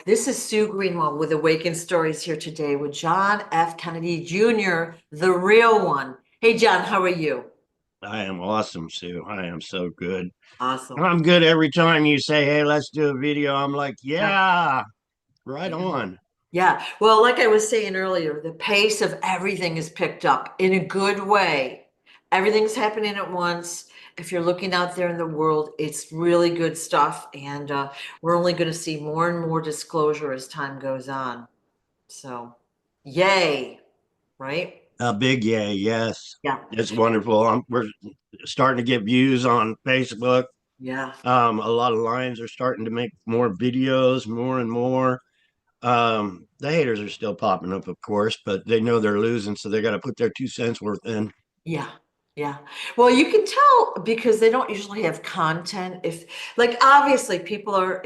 This is Sue Greenwald with Awakened Stories here today with John F. Kennedy Jr., the real one. Hey, John, how are you? I am awesome, Sue. I am so good. Awesome. I'm good every time you say, "Hey, let's do a video." I'm like, Yeah. "Yeah, right Yeah. on." Yeah. Well, like I was saying earlier, the pace of everything is picked up in a good way. Everything's happening at once. If you're looking out there in the world, it's really good stuff. And we're only going to see more and more disclosure as time goes on. So, yay, right? A big yay, yes. Yeah. It's wonderful. We're starting to get views on Facebook. Yeah. A lot of lions are starting to make more videos, more and more. The haters are still popping up, of course, but they know they're losing, so they got to put their 2 cents worth in. Yeah. Yeah. Well, you can tell because they don't usually have content. If, like, obviously people are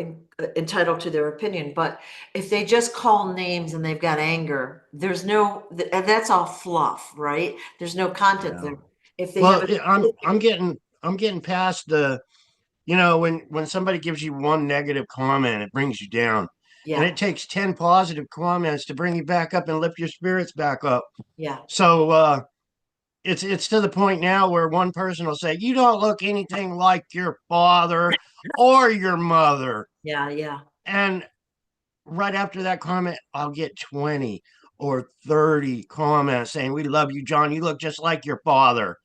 entitled to their opinion, but if they just call names and they've got anger, there's no, and that's all fluff, right? There's no content Yeah. there. If they have Well, a, I'm getting past the when somebody gives you one negative comment, it brings you down, and yeah, it takes 10 positive comments to bring you back up and lift your spirits back up. yeah, So it's to the point now where one person will say, "You don't look anything like your father or your mother," yeah, yeah, and right after that comment, I'll get 20 or 30 comments saying, "We love you, John. You look just like your father."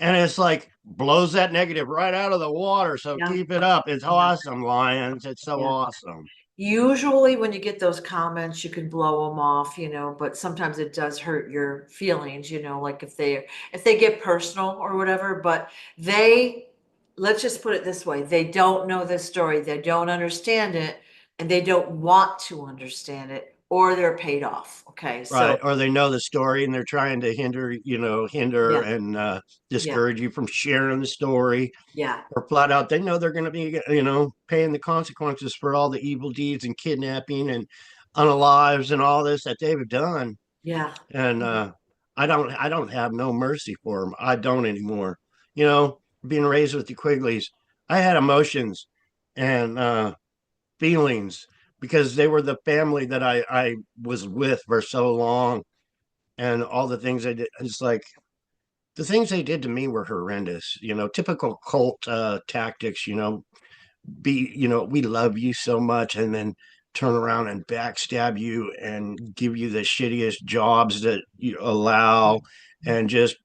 And it's like blows that negative right out of the water. So yeah, keep it up. It's yeah, awesome, Lions. It's so yeah. awesome. Usually when you get those comments, you can blow them off, but sometimes it does hurt your feelings, like if they get personal or whatever, but they let's just put it this way, they don't know this story, they don't understand it, and they don't want to understand it, or they're paid off. Okay, Right. so Or they know the story and they're trying to hinder yeah, and yeah, discourage you from sharing the story. yeah, Or flat out, they know they're going to be, paying the consequences for all the evil deeds and kidnapping and unalives and all this that they've done. yeah, And I don't have no mercy for them. I don't anymore. You know, being raised with the Quigleys, I had emotions and feelings because they were the family that I was with for so long, and all the things they did. It's like the things they did to me were horrendous. Typical cult tactics. We love you so much, and then turn around and backstab you and give you the shittiest jobs that you allow, and just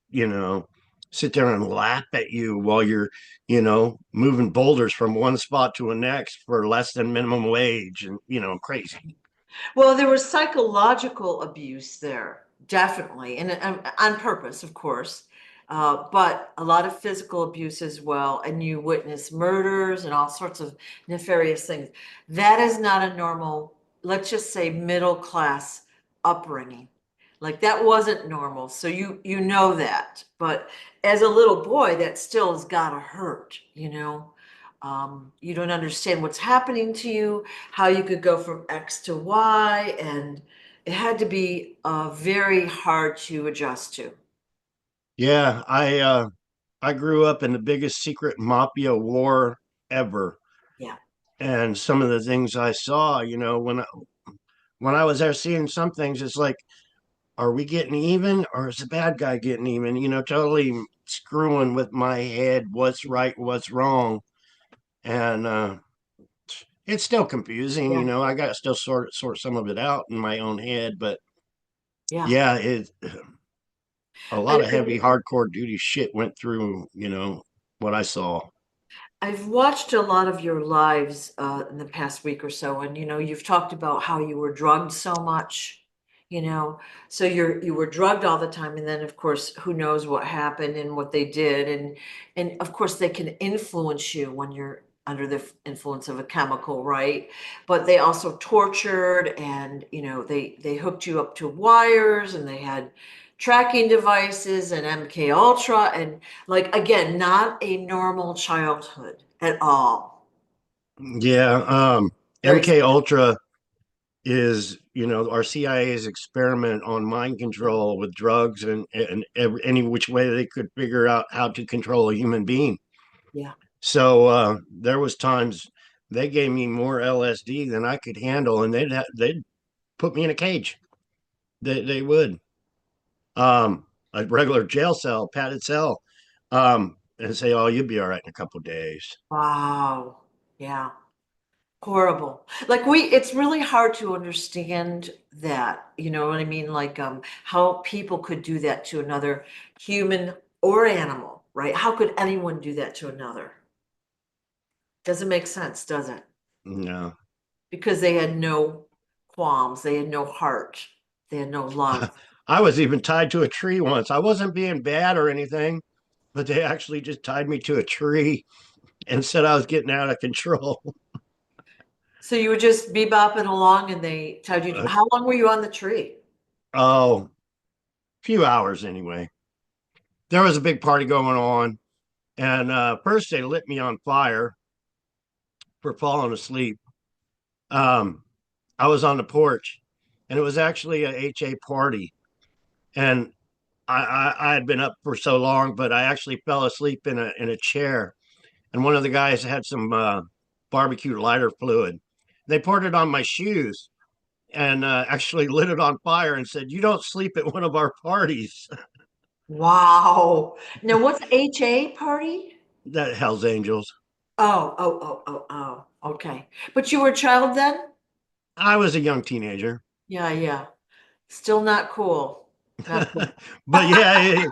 sit there and laugh at you while you're moving boulders from one spot to the next for less than minimum wage, and crazy. well, there was psychological abuse there, definitely, and on purpose, of course, but a lot of physical abuse as well. And you witness murders and all sorts of nefarious things. That is not a normal, let's just say, middle class upbringing. Like that wasn't normal. So you know that. But as a little boy, that still has gotta hurt. You don't understand what's happening to you, how you could go from X to Y, and it had to be very hard to adjust to. Yeah, I grew up in the biggest secret mafia war ever, Yeah, and some of the things I saw, when I was there seeing some things, it's like, are we getting even or is the bad guy getting even? Totally screwing with my head, what's right, what's wrong. And it's still confusing, yeah. I got to still sort some of it out in my own head. But Yeah. yeah, a lot of I, heavy, hardcore duty shit went through, what I saw. I've watched a lot of your lives in the past week or so, and you've talked about how you were drugged so much, you know. So you were drugged all the time, and then of course, who knows what happened and what they did, and of course they can influence you when you're under the influence of a chemical, right? But they also tortured, and they hooked you up to wires, and they had tracking devices and MK Ultra, and like again, not a normal childhood at all. Yeah, Very MK Ultra is our CIA's experiment on mind control with drugs and any which way they could figure out how to control a human being. yeah. So there was times they gave me more LSD than I could handle, and they'd put me in a cage. They would, a regular jail cell, padded cell, and say, "Oh, you'll be all right in a couple of days." Wow. Yeah. Horrible. Like it's really hard to understand that, you know what I mean? Like, how people could do that to another human or animal, right? How could anyone do that to another? Doesn't make sense, does it? No, Because they had no qualms, they had no heart, they had no love. I was even tied to a tree once. I wasn't being bad or anything, but they actually just tied me to a tree and said I was getting out of control. So you would just be bopping along and they tied you. Uh, How long were you on the tree? oh, few hours anyway. There was a big party going on, and first they lit me on fire for falling asleep. Um, I was on the porch, and it was actually a HA party, and I had been up for so long, but I actually fell asleep in a chair, and one of the guys had some barbecue lighter fluid. They poured it on my shoes and actually lit it on fire and said, "You don't sleep at one of our parties." Wow. Now what's HA party? That Hell's Angels. Oh. Okay. But you were a child then? I was a young teenager. Yeah, yeah. Still not cool. Not cool. But yeah,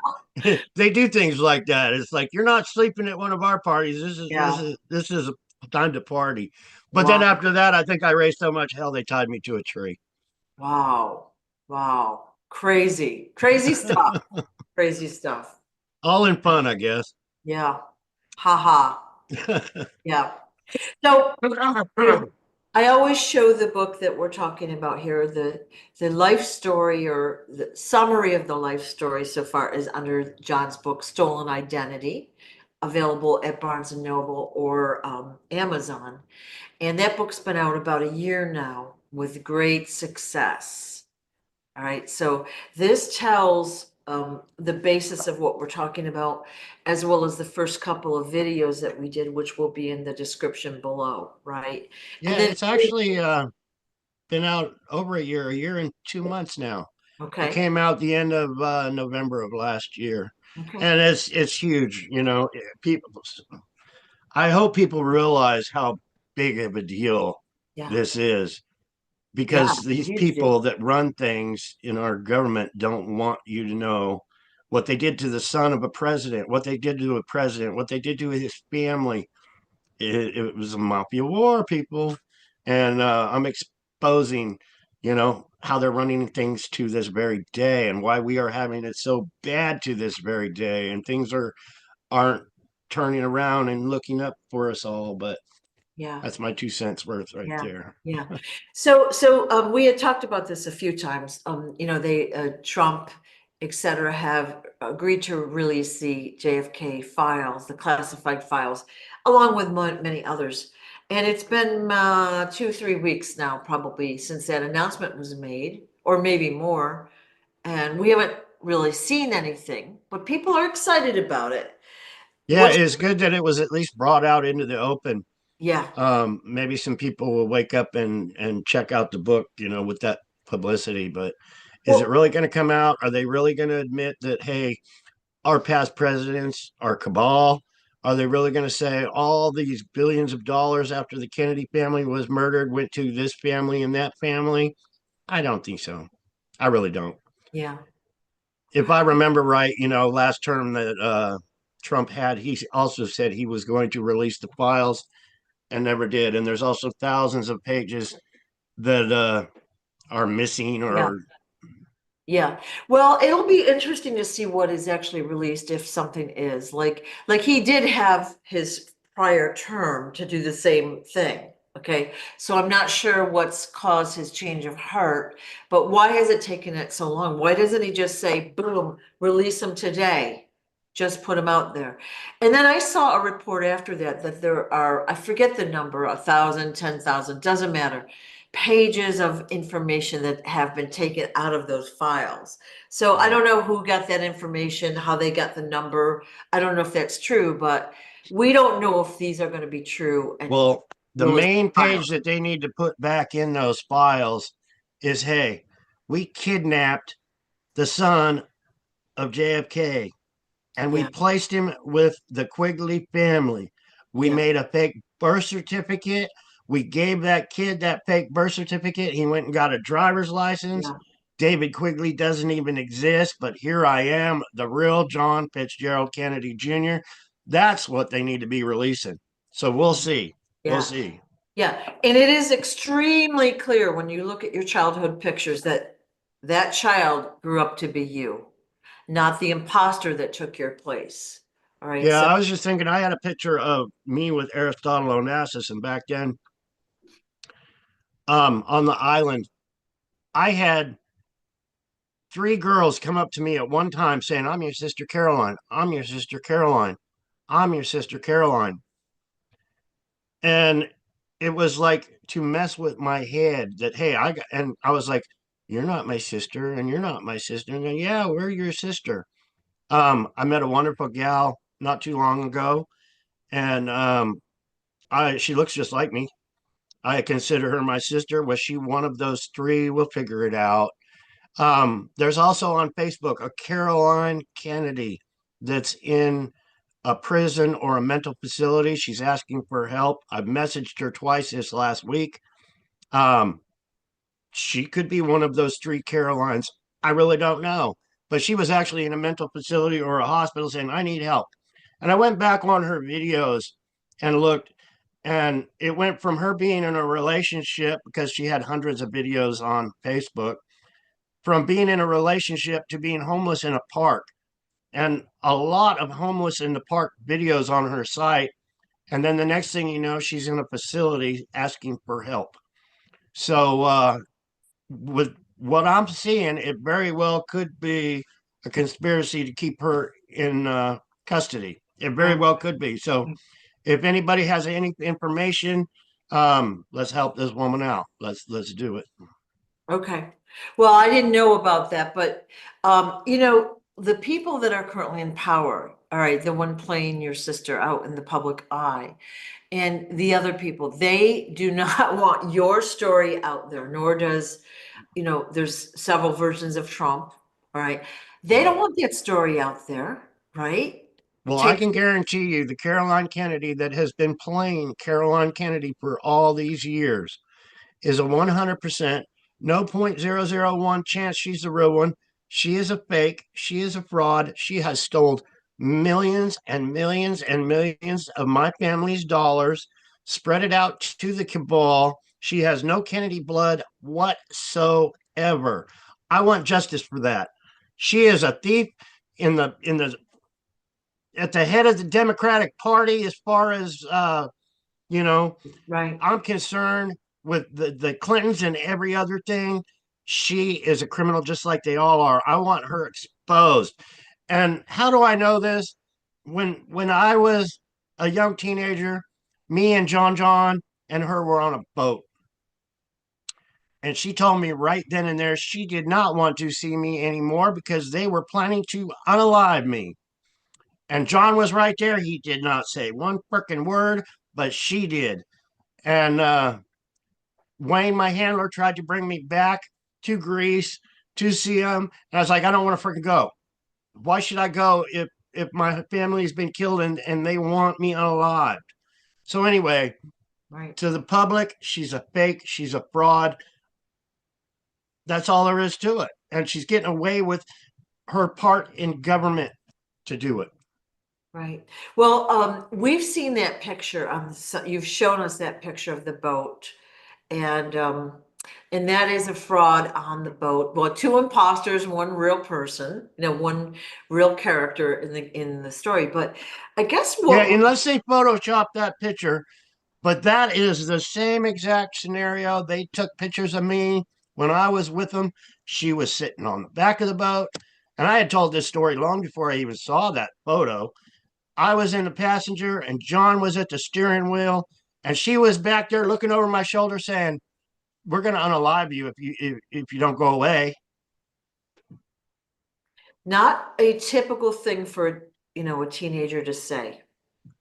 they do things like that. It's like you're not sleeping at one of our parties. Yeah. This is a time to party. But then Wow. after that, I think I raised so much hell they tied me to a tree. Wow. Wow. Crazy. Crazy stuff. Crazy stuff. All in fun, I guess. Yeah. Ha ha. Yeah. So, you know, I always show the book that we're talking about here, the life story or the summary of the life story so far is under John's book, Stolen Identity, available at Barnes and Noble or Amazon. And that book's been out about a year now with great success. All right, so this tells the basis of what we're talking about, as well as the first couple of videos that we did, which will be in the description below, right? And Yeah, then, it's actually been out over a year and 2 months now. It okay, came out the end of November of last year, okay, and it's huge. You know, people. I hope people realize how big of a deal yeah, this is yeah, because these huge deal. people that run things in our government don't want you to know what they did to the son of a president, what they did to a president, what they did to his family. It was a mafia war, people, and I'm exposing, you know, how they're running things to this very day and why we are having it so bad to this very day, and things aren't turning around and looking up for us all. But Yeah. that's my 2 cents worth right Yeah, there. yeah. So we had talked about this a few times. You know, they Trump, et cetera, have agreed to release the JFK files, the classified files, along with many others. And it's been 2, 3 weeks now, probably since that announcement was made, or maybe more. And we haven't really seen anything, but people are excited about it. Yeah, What? it's good that it was at least brought out into the open. Yeah. Maybe some people will wake up and check out the book, you know, with that publicity. But is it Well, really going to come out? Are they really going to admit that, hey, our past presidents are cabal? Are they really going to say all these billions of dollars after the Kennedy family was murdered went to this family and that family? I don't think so. I really don't. yeah. If I remember right, you know, last term that Trump had, he also said he was going to release the files and never did. And there's also thousands of pages that are missing Yeah. or Yeah. Well, it'll be interesting to see what is actually released if something is like he did have his prior term to do the same thing. Okay. So I'm not sure what's caused his change of heart, but why has it taken it so long? Why doesn't he just say, boom, release them today? Just put them out there. And then I saw a report after that that there are, I forget the number, 1,000, 10,000, doesn't matter, pages of information that have been taken out of those files. So I right. don't know who got that information, how they got the number. I don't know if that's true, but we don't know if these are going to be true. And Well, The Willis main file. page that they need to put back in those files is, hey, we kidnapped the son of JFK and we Yeah, placed him with the Quigley family. We yeah, made a fake birth certificate. We gave that kid that fake birth certificate. He went and got a driver's license. yeah. David Quigley doesn't even exist, but here I am, the real John Fitzgerald Kennedy Jr. That's what they need to be releasing. So we'll see. We'll Yeah. see. Yeah, and it is extremely clear when you look at your childhood pictures that that child grew up to be you, not the imposter that took your place. All right, Yeah, so I was just thinking I had a picture of me with Aristotle Onassis, and back then, on the island, I had three girls come up to me at one time saying, I'm your sister Caroline. I'm your sister Caroline. I'm your sister Caroline. And it was like to mess with my head that, hey, and I was like, you're not my sister, and you're not my sister. And then, yeah, we're your sister. I met a wonderful gal not too long ago, and she looks just like me. I consider her my sister. Was she one of those three? We'll figure it out. There's also on Facebook a Caroline Kennedy that's in a prison or a mental facility. She's asking for help. I've messaged her twice this last week. Um, she could be one of those three Carolines. I really don't know. But she was actually in a mental facility or a hospital saying, I need help. And I went back on her videos and looked, and it went from her being in a relationship because she had hundreds of videos on Facebook, from being in a relationship to being homeless in a park, and a lot of homeless in the park videos on her site. And then the next thing you know, she's in a facility asking for help. So, with what I'm seeing, it very well could be a conspiracy to keep her in custody. It very right. well could be. So, if anybody has any information, let's help this woman out. Let's do it. Okay. Well, I didn't know about that, but the people that are currently in power, all right, the one playing your sister out in the public eye, and the other people, they do not want your story out there, nor does, there's several versions of Trump, all right? They don't want that story out there, right? Well, I Take, can guarantee you the Caroline Kennedy that has been playing Caroline Kennedy for all these years is a 100%, no 0.001 chance she's the real one. She is a fake. She is a fraud. She has stole millions and millions and millions of my family's dollars, spread it out to the cabal. She has no Kennedy blood whatsoever. I want justice for that. She is a thief in the at the head of the Democratic Party as far as you know right, I'm concerned with the Clintons and every other thing. She is a criminal just like they all are. I want her exposed. And how do I know this? When I was a young teenager, me and John and her were on a boat. And she told me right then and there she did not want to see me anymore because they were planning to unalive me. And John was right there. He did not say one freaking word, but she did. And Wayne, my handler, tried to bring me back to Greece to see him. And I was like, I don't want to freaking go. Why should I go if my family's been killed and they want me unalive? So anyway, right, to the public, she's a fake, she's a fraud. That's all there is to it. And she's getting away with her part in government to do it. right. Well, we've seen that picture. You've shown us that picture of the boat. And that is a fraud on the boat. Well, two imposters, one real person, one real character in the story. But I guess Yeah, what unless they Photoshop that picture. But that is the same exact scenario. They took pictures of me when I was with them. She was sitting on the back of the boat. And I had told this story long before I even saw that photo. I was in the passenger and John was at the steering wheel. And she was back there looking over my shoulder saying, we're going to unalive you if you don't go away. not a typical thing for a teenager to say.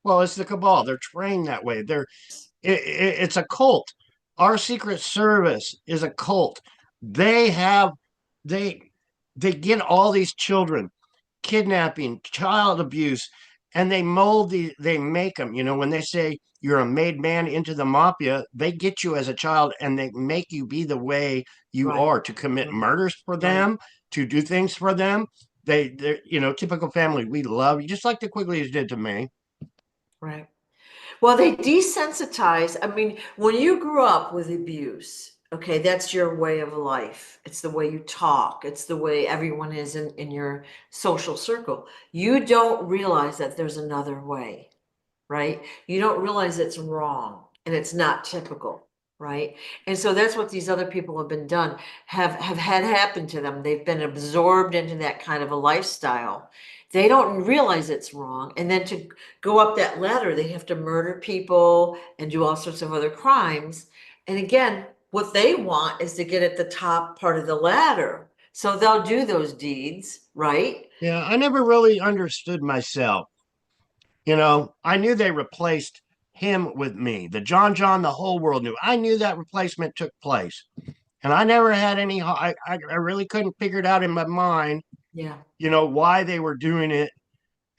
Well, it's the cabal. They're trained that way. It's a cult. Our Secret Service is a cult. They have they they get all these children, kidnapping, child abuse, and they make them. You know, when they say you're a made man into the mafia, they get you as a child and they make you be the way you Right, are to commit right, murders for right, them, to do things for them. They're, you know, typical family. We love you, just like the Quigleys did to me. right. Well, they desensitize. I mean, when you grew up with abuse, okay, that's your way of life. It's the way you talk. It's the way everyone is in your social circle. You don't realize that there's another way, right? You don't realize it's wrong and it's not typical, right? And so that's what these other people have been done, have had happen to them. They've been absorbed into that kind of a lifestyle. They don't realize it's wrong. And then to go up that ladder, they have to murder people and do all sorts of other crimes. And again, what they want is to get at the top part of the ladder. So they'll do those deeds, right? Yeah, I never really understood myself. You know, I knew they replaced him with me. The John, the whole world knew. I knew that replacement took place. And I never had any, I really couldn't figure it out in my mind, Yeah, you know, why they were doing it.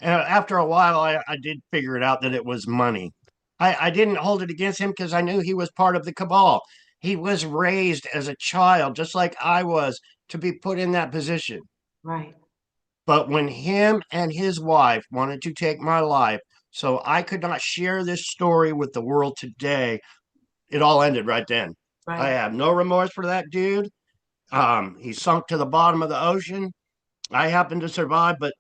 After a while, I did figure it out that it was money. I didn't hold it against him because I knew he was part of the cabal. He was raised as a child, just like I was, to be put in that position. right, But when him and his wife wanted to take my life, so I could not share this story with the world today, it all ended right then. I right. have no remorse for that dude. He sunk to the bottom of the ocean. I happened to survive, but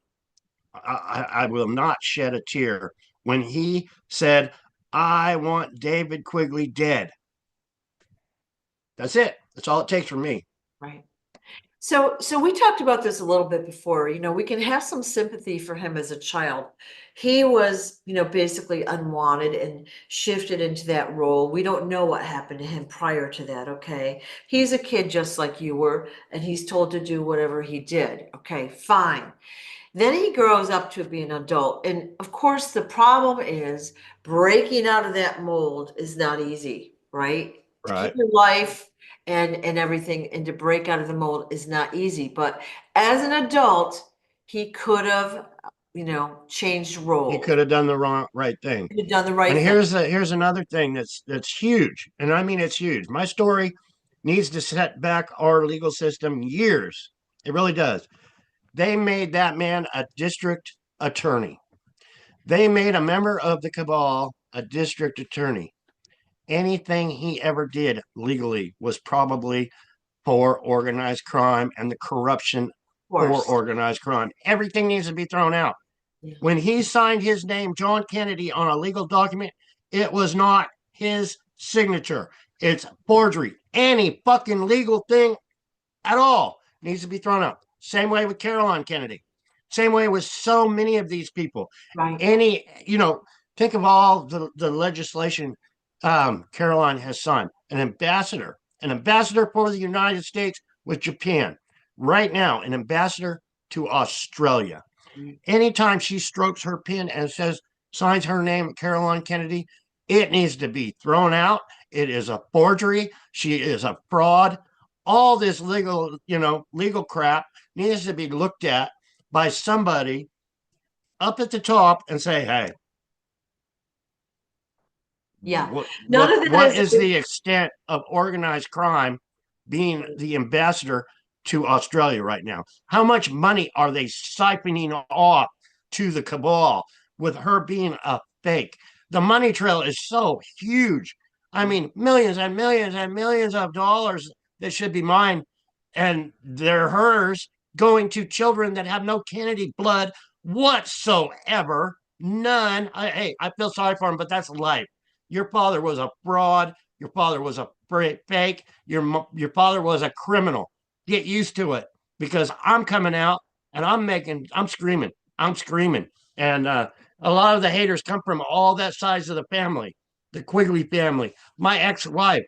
I will not shed a tear when he said, I want David Quigley dead. That's it. That's all it takes from me. Right. So we talked about this a little bit before. You know, we can have some sympathy for him as a child. He was, basically unwanted and shifted into that role. We don't know what happened to him prior to that, okay? He's a kid just like you were, and he's told to do whatever he did. Okay, fine. Then he grows up to be an adult. And of course, the problem is breaking out of that mold is not easy, right? To keep Right. your life and everything and to break out of the mold is not easy. But as an adult, he could have, changed He roles. could have done the right thing. He could have done the And right thing. here's another thing that's huge, and I mean it's huge. My story needs to set back our legal system years. It really does. They made that man a district attorney. They made a member of the cabal a district attorney. Anything he ever did legally was probably for organized crime and the corruption Of for course. organized crime. Everything needs to be thrown out. Yeah. When he signed his name, John Kennedy, on a legal document, it was not his signature. It's forgery. Any fucking legal thing at all needs to be thrown out. Same way with Caroline Kennedy. Same way with so many of these people. Right. Any, you know, think of all the legislation Caroline has signed. An ambassador for the United States with Japan. Right now, an ambassador to Australia. Right. Anytime she strokes her pen and says, signs her name, Caroline Kennedy, it needs to be thrown out. It is a forgery. She is a fraud. All this legal crap needs to be looked at by somebody up at the top and say, hey, Yeah. None of that what is, is the extent of organized crime being the ambassador to Australia right now? How much money are they siphoning off to the cabal with her being a fake? The money trail is so huge. I mean, millions and millions and millions of dollars that should be mine, and they're hers, going to children that have no Kennedy blood whatsoever. None. Hey, I feel sorry for them, but that's life. Your father was a fraud. Your father was a fake. Your father was a criminal. Get used to it because I'm coming out and I'm screaming. I'm screaming. And a lot of the haters come from all that sides of the family, the Quigley family, my ex-wife.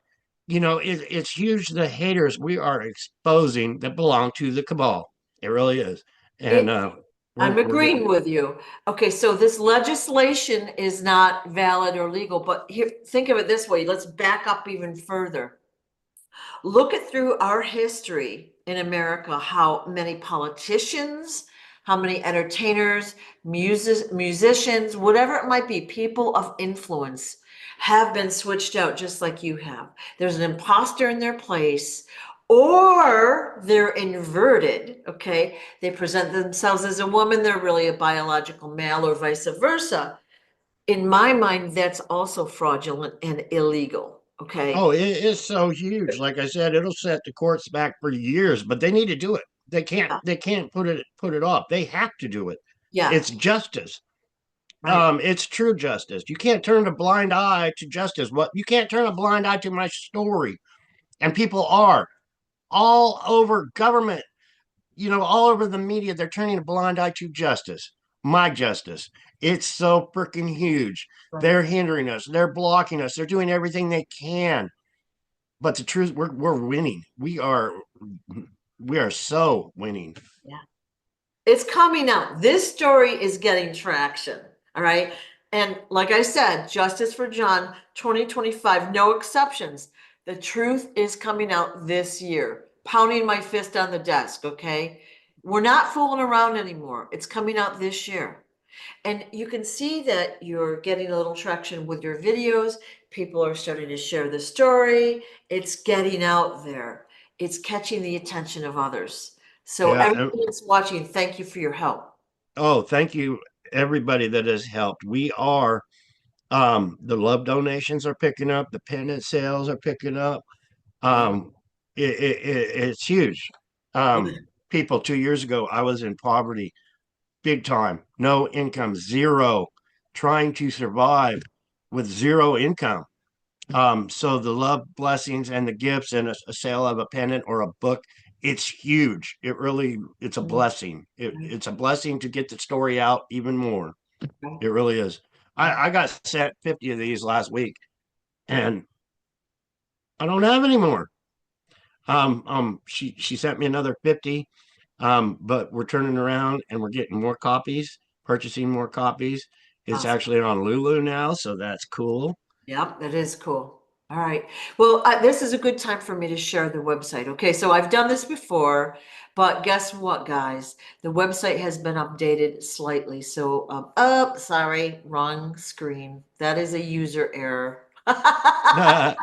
You know, it's huge the haters we are exposing that belong to the cabal. It really is. And it, We're I'm we're getting agreeing with you. Okay, so this legislation is not valid or legal, but here, think of it this way. Let's back up even further. Look at through our history in America, how many politicians, how many entertainers, musicians, whatever it might be, people of influence have been switched out just like you have. There's an imposter in their place, or they're inverted, okay? They present themselves as a woman, they're really a biological male, or vice versa. In my mind, that's also fraudulent and illegal, okay? Oh, it is so huge. Like I said, it'll set the courts back for years, but they need to do it. Yeah, They can't put it off. They have to do it. yeah, It's justice. right. It's true justice. You can't turn a blind eye to justice. What you can't turn a blind eye to my story. And people are all over government, all over the media. They're turning a blind eye to justice. My justice. It's so freaking huge. Right. They're hindering us. They're blocking us. They're doing everything they can. But the truth, we're winning. We are so winning. Yeah. It's coming out. This story is getting traction. All right. And like I said, Justice for John 2025, no exceptions. The truth is coming out this year. Pounding my fist on the desk. Okay. We're not fooling around anymore. It's coming out this year. And you can see that you're getting a little traction with your videos. People are starting to share the story. It's getting out there. It's catching the attention of others. So Yeah. everyone that's watching, thank you for your help. Oh, thank you, everybody that has helped. We are the love donations are picking up, the pendant sales are picking up. Yeah. Um, it's huge. People 2 years ago, I was in poverty, big time, no income, zero, trying to survive with zero income. So the love blessings and the gifts and a sale of a pendant or a book, it's huge. It's a blessing. It's a blessing to get the story out even more. It really is. I got sent 50 of these last week and I don't have any more. She sent me another 50. But we're turning around and we're getting more copies, purchasing more copies. It's Awesome. actually on Lulu now, so that's cool. Yep, that is cool. All right. Well, this is a good time for me to share the website. Okay, so I've done this before, but guess what, guys? The website has been updated slightly. So, oh, sorry, wrong screen. That is a user error. I'm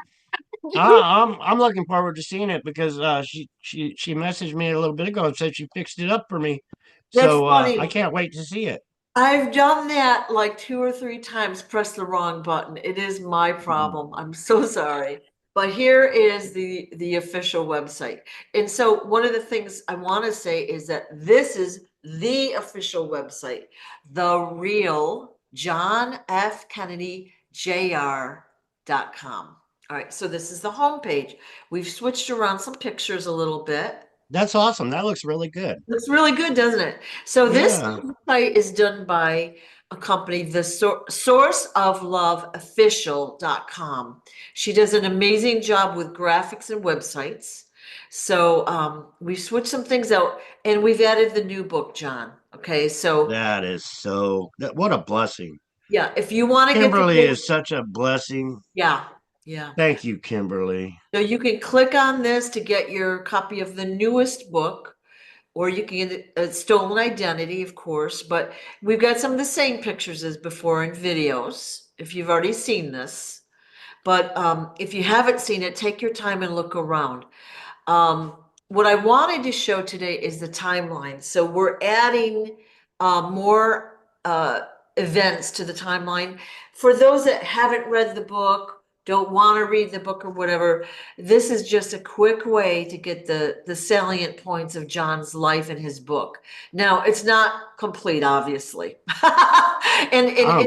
looking forward to seeing it because she messaged me a little bit ago and said she fixed it up for me. That's So I funny. can't wait to see it. I've done that like 2 or 3 times, press the wrong button. It is my problem. I'm so sorry. But here is the official website. And so one of the things I want to say is that this is the official website, the real John F. Kennedy Jr.com. All right, so this is the homepage. We've switched around some pictures a little bit. That's awesome. That looks really good. Looks really good, doesn't it? So this Yeah, site is done by a company, the sourceofloveofficial.com. She does an amazing job with graphics and websites. So we switched some things out and we've added the new book, John. Okay, so what a blessing. yeah, if you want to get the Kimberly book, is such a blessing. yeah, yeah. Thank you, Kimberly. So you can click on this to get your copy of the newest book. Or you can get a stolen identity, of course, but we've got some of the same pictures as before in videos, if you've already seen this. But if you haven't seen it, take your time and look around. Um, what I wanted to show today is the timeline. So we're adding more events to the timeline. For those that haven't read the book, don't want to read the book or whatever, this is just a quick way to get the salient points of John's life in his book. Now, it's not complete, obviously. And Um,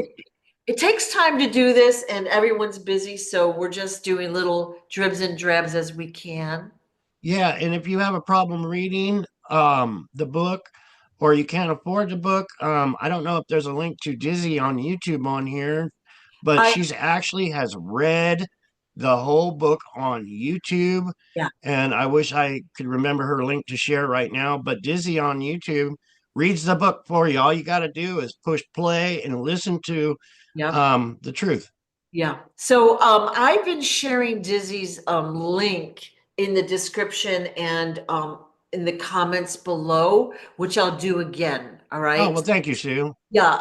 it takes time to do this, and everyone's busy, so we're just doing little dribs and drabs as we can. yeah, and if you have a problem reading the book or you can't afford the book, I don't know if there's a link to Dizzy on YouTube on here, but I she's actually has read the whole book on YouTube. Yeah. And I wish I could remember her link to share right now. But Dizzy on YouTube reads the book for you. All you got to do is push play and listen to Yep. the truth. Yeah. So I've been sharing Dizzy's link in the description and in the comments below, which I'll do again. All Oh, right. well, thank you, Sue. Yeah,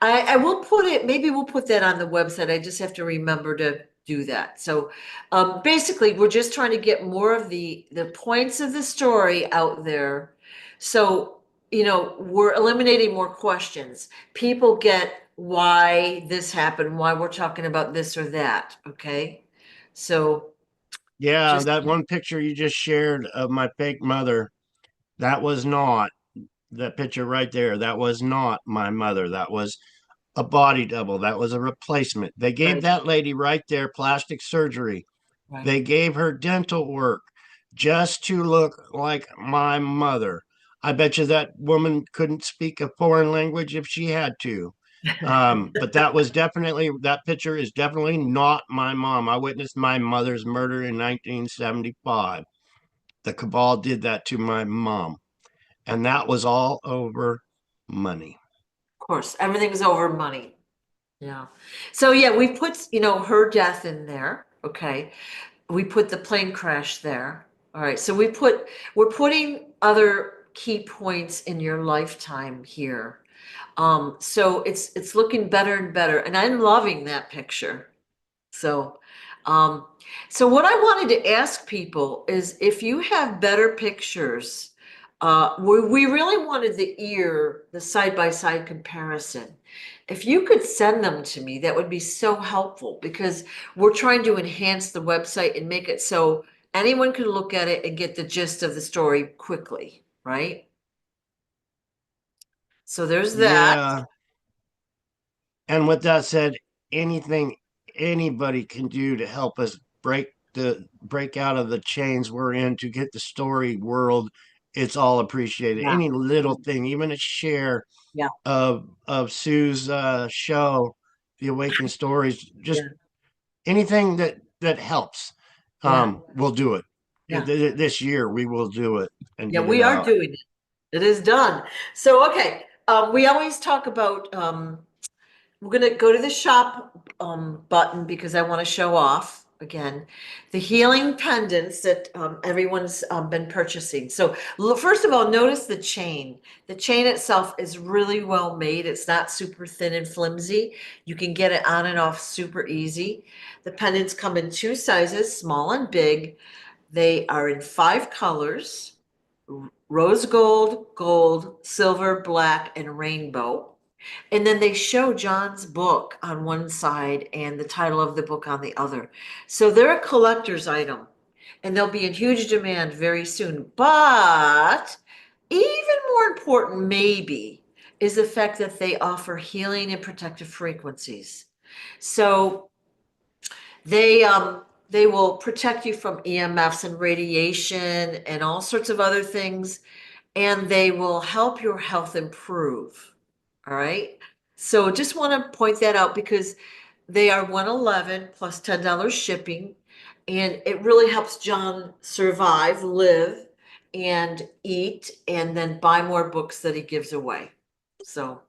I will put it, maybe we'll put that on the website. I just have to remember to do that. So, basically, we're just trying to get more of the points of the story out there. So, we're eliminating more questions. People get why this happened, why we're talking about this or that, okay? So Yeah, just, that one picture you just shared of my fake mother, that was not that picture right there. That was not my mother. That was a body double. That was a replacement. They gave right, that lady right there plastic surgery. right. They gave her dental work just to look like my mother. I bet you that woman couldn't speak a foreign language if she had to. But that picture is definitely not my mom. I witnessed my mother's murder in 1975. The Cabal did that to my mom, and that was all over money. Of course, everything's over money. Yeah. So yeah, we put, her death in there. Okay. We put the plane crash there. All right. So we're putting other key points in your lifetime here. So it's looking better and better. And I'm loving that picture. So, um, so what I wanted to ask people is if you have better pictures, we really wanted the side by side comparison. If you could send them to me, that would be so helpful because we're trying to enhance the website and make it so anyone can look at it and get the gist of the story quickly, right? So there's that. Yeah. And with that said, anything anybody can do to help us break out of the chains we're in to get the story world, it's all appreciated. Yeah. Any little thing, even a share Yeah. of Sue's show, The Awakened Stories, just Yeah. anything that helps, Yeah. we'll do it. Yeah. This year we will do it and Yeah. get it We are out. doing it. It is done. So, okay. We always talk about, we're gonna go to the shop button because I want to show off again the healing pendants that everyone's been purchasing. So first of all, notice the chain. The chain itself is really well made. It's not super thin and flimsy. You can get it on and off super easy. The pendants come in two sizes, small and big. They are in five colors: rose gold, gold, silver, black, and rainbow. And then they show John's book on one side and the title of the book on the other. So they're a collector's item and they'll be in huge demand very soon. But even more important, maybe, is the fact that they offer healing and protective frequencies. So they will protect you from EMFs and radiation and all sorts of other things, and they will help your health improve. All right. So just want to point that out because they are 111 plus $10 shipping, and it really helps John survive, live, and eat, and then buy more books that he gives away. So,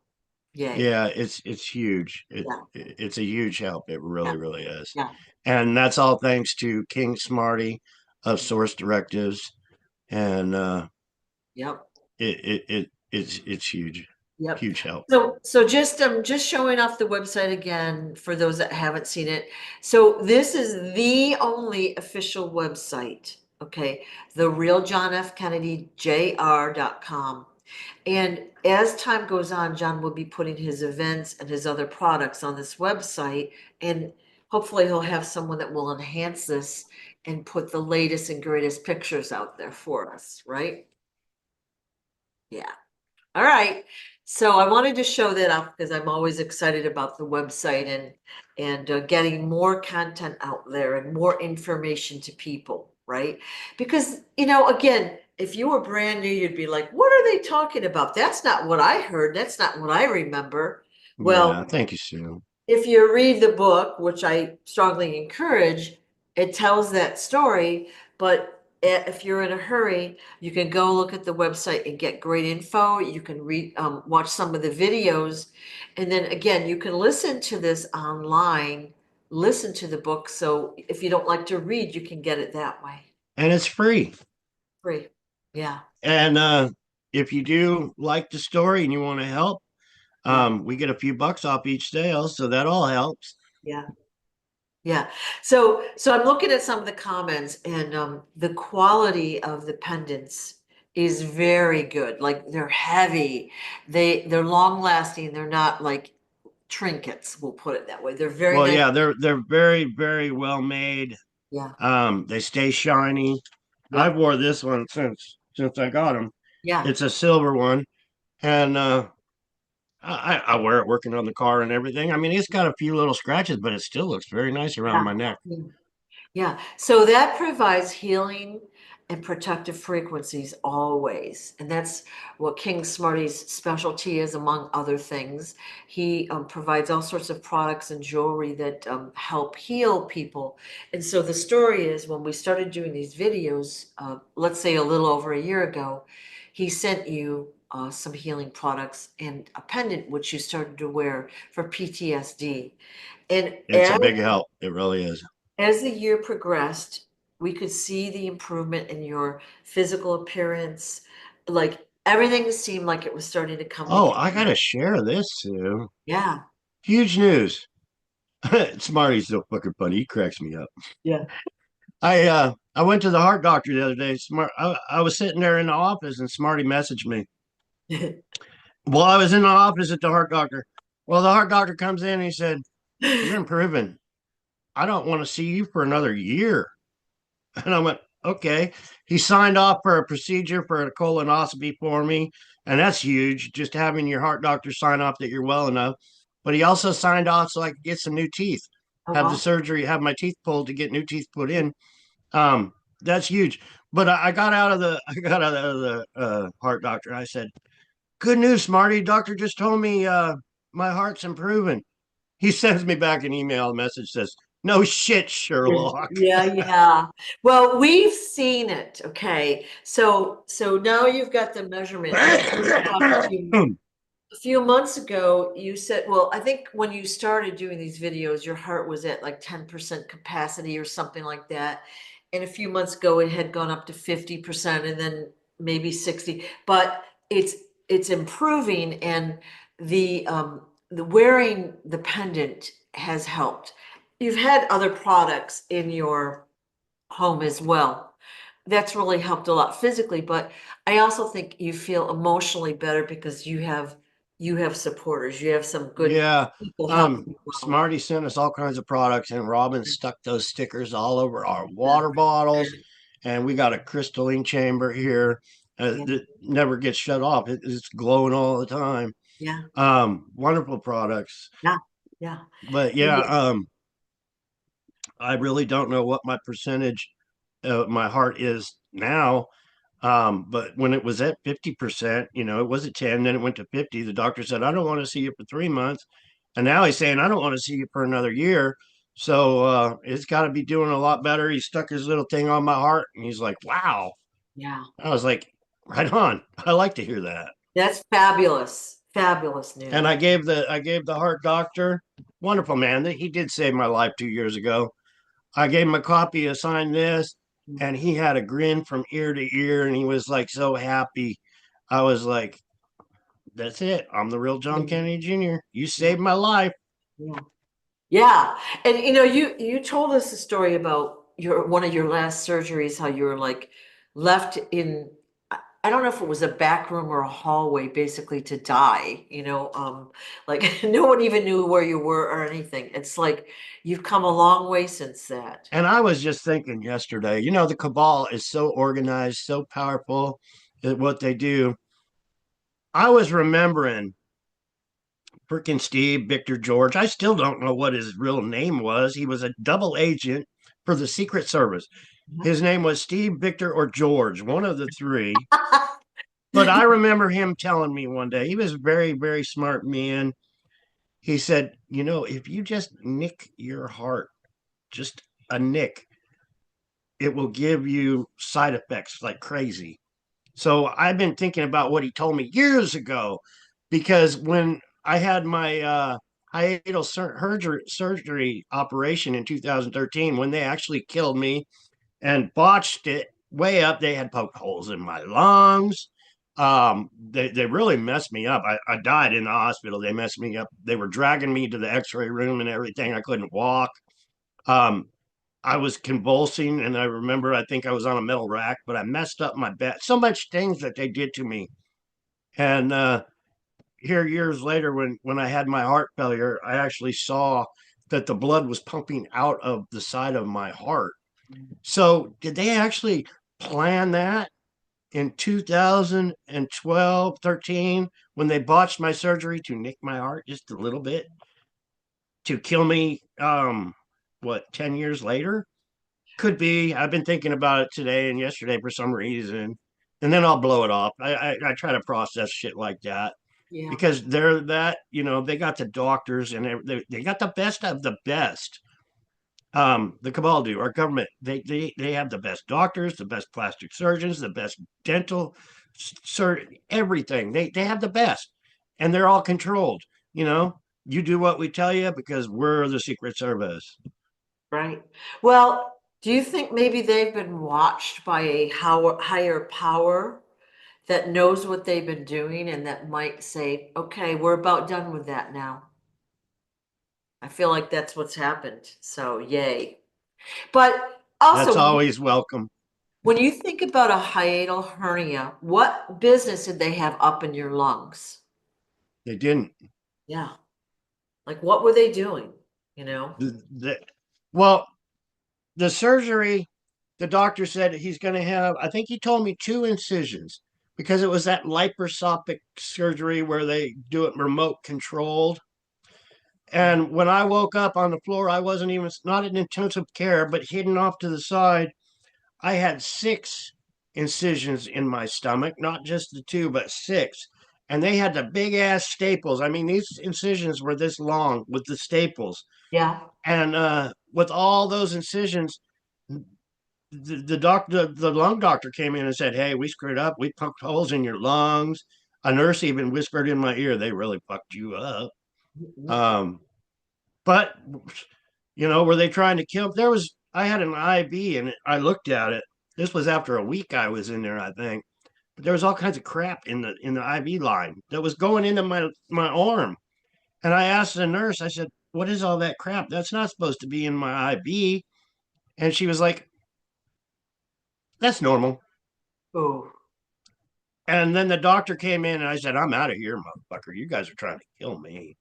yay. Yeah, it's huge. Yeah, It's a huge help. It yeah, really is. yeah. And that's all thanks to King Smarty of Source Directives. And Yep. it's huge, Yep. huge help. So just showing off the website again for those that haven't seen it. So this is the only official website, okay? The real John F. Kennedy JR.com. And as time goes on, John will be putting his events and his other products on this website, and hopefully he'll have someone that will enhance this and put the latest and greatest pictures out there for us, right? Yeah. All right. So I wanted to show that off because I'm always excited about the website and getting more content out there and more information to people, right? Because, again, if you were brand new, you'd be like, what are they talking about? That's not what I heard. That's not what I remember. Yeah, Well, thank you, Sue. if you read the book, which I strongly encourage, it tells that story, but if you're in a hurry, you can go look at the website and get great info. You can read, watch some of the videos. And then again, you can listen to this online, listen to the book. So if you don't like to read, you can get it that way. and it's free. Free. Yeah. And if you do like the story and you want to help, Yeah. we get a few bucks off each sale, so that all helps. Yeah. Yeah. So I'm looking at some of the comments and the quality of the pendants is very good. Like they're heavy. They're long lasting. They're not like trinkets, we'll put it that way. They're very Well, nice. yeah, they're very well made. Yeah. They stay shiny. I Yep. wore this one since I got them. Yeah. It's a silver one, and I wear it working on the car and everything. I mean, it's got a few little scratches, but it still looks very nice around Yeah. my neck. Yeah. Yeah, so that provides healing and protective frequencies always. And that's what King Smarty's specialty is, among other things. He provides all sorts of products and jewelry that help heal people. And so the story is when we started doing these videos, let's say a little over a year ago, he sent you some healing products and a pendant, which you started to wear for PTSD. And It's a big help. It really is. as the year progressed, we could see the improvement in your physical appearance. Like everything seemed like it was starting to come Oh, together. I gotta share this, Sue. Yeah. Huge news. Smarty's so fucking funny. He cracks me up. Yeah. I went to the heart doctor the other day. I was sitting there in the office and Smarty messaged me. Well, I was in the office at the heart doctor. Well, the heart doctor comes in and he said, "You're improving. I don't want to see you for another year." And I went, "Okay." He signed off for a procedure for a colonoscopy for me. And that's huge, just having your heart doctor sign off that you're well enough. But he also signed off so I could get some new teeth, Oh, have the wow. surgery, have my teeth pulled to get new teeth put in. Um, that's huge. But I got out of the I got out of the heart doctor. I said, "Good news, Smarty. Doctor just told me my heart's improving." He sends me back an email message says, "No shit, Sherlock." Yeah, yeah. Well, we've seen it. Okay. So now you've got the measurement. I think we talked to you a few months ago. You said, well, I think when you started doing these videos, your heart was at like 10% capacity or something like that. And a few months ago, it had gone up to 50% and then maybe 60. But it's improving, and the wearing the pendant has helped. You've had other products in your home as well. That's really helped a lot physically, but I also think you feel emotionally better because you have supporters. You have some good Yeah. people helping you out. Smarty sent us all kinds of products, and Robin stuck those stickers all over our water bottles. And we got a crystalline chamber here Yeah, that never gets shut off. It's glowing all the time. yeah, Wonderful products. yeah, yeah, But yeah, yeah. I really don't know what my percentage of my heart is now. But when it was at 50%, it was at 10, then it went to 50. The doctor said, "I don't want to see you for 3 months." And now he's saying, "I don't want to see you for another year." So it's got to be doing a lot better. He stuck his little thing on my heart and he's like, "Wow." Yeah. I was like, "Right on." I like to hear that. That's fabulous. Fabulous And news. I gave the heart doctor, wonderful man, that he did save my life 2 years ago. I gave him a copy of Sign This, and he had a grin from ear to ear, and he was like so happy. I was like, "That's it. I'm the real John Yeah, Kennedy Jr. You yeah, saved my life." yeah. Yeah. And you told us a story about your one of your last surgeries, how you were like left in I don't know if it was a back room or a hallway basically to die, like no one even knew where you were or anything. It's like you've come a long way since that. And I was just thinking yesterday, the Cabal is so organized, so powerful at what they do. I was remembering freaking Steve Victor George. I still don't know what his real name was. He was a double agent for the Secret Service. His name was Steve Victor or George, one of the three. But I remember him telling me one day, he was a very, very smart man. He said, "If you just nick your heart, just a nick, it will give you side effects like crazy. So I've been thinking about what he told me years ago, because when I had my hiatal surgery operation in 2013, when they actually killed me and botched it way up, they had poked holes in my lungs. They really messed me up. I died in the hospital. They messed me up. They were dragging me to the x-ray room and everything. I couldn't walk. Um, I was convulsing, and I remember I think I was on a metal rack, but I messed up my back. So much things that they did to me. And here years later, when I had my heart failure, I actually saw that the blood was pumping out of the side of my heart. So did they actually plan that in 2012, 13, when they botched my surgery to nick my heart just a little bit to kill me? What, 10 years later? Could be. I've been thinking about it today and yesterday for some reason, and then I'll blow it off. I try to process shit like that Yeah. because they're that, they got the doctors and they got the best of the best. The Cabal do. Our government, they have the best doctors, the best plastic surgeons, the best dental everything. They have the best, and they're all controlled. You do what we tell you because we're the Secret Service. Right. Well, do you think maybe they've been watched by a higher power that knows what they've been doing and that might say, okay, we're about done with that now? I feel like that's what's happened. So, yay. But That's also, always welcome. when you think about a hiatal hernia, what business did they have up in your lungs? They didn't. Yeah. Like, what were they doing? You know? The well, the surgery, the doctor said he's going to have, I think he told me, two incisions because it was that laparoscopic surgery where they do it remote controlled. And when I woke up on the floor, I wasn't even, not in intensive care, but hidden off to the side. I had six incisions in my stomach, not just the two, but six. And they had the big ass staples. I mean, these incisions were this long with the staples. Yeah. And with all those incisions, the doctor, the lung doctor came in and said, "Hey, we screwed up. We poked holes in your lungs." A nurse even whispered in my ear, "They really fucked you up." Um, but were they trying to kill? I had an IV and I looked at it. This was after a week I was in there, I think. But there was all kinds of crap in the IV line that was going into my arm. And I asked the nurse, I said, "What is all that crap? That's not supposed to be in my IV." And she was like, "That's normal." Oh. And then the doctor came in and I said, "I'm out of here, motherfucker. You guys are trying to kill me."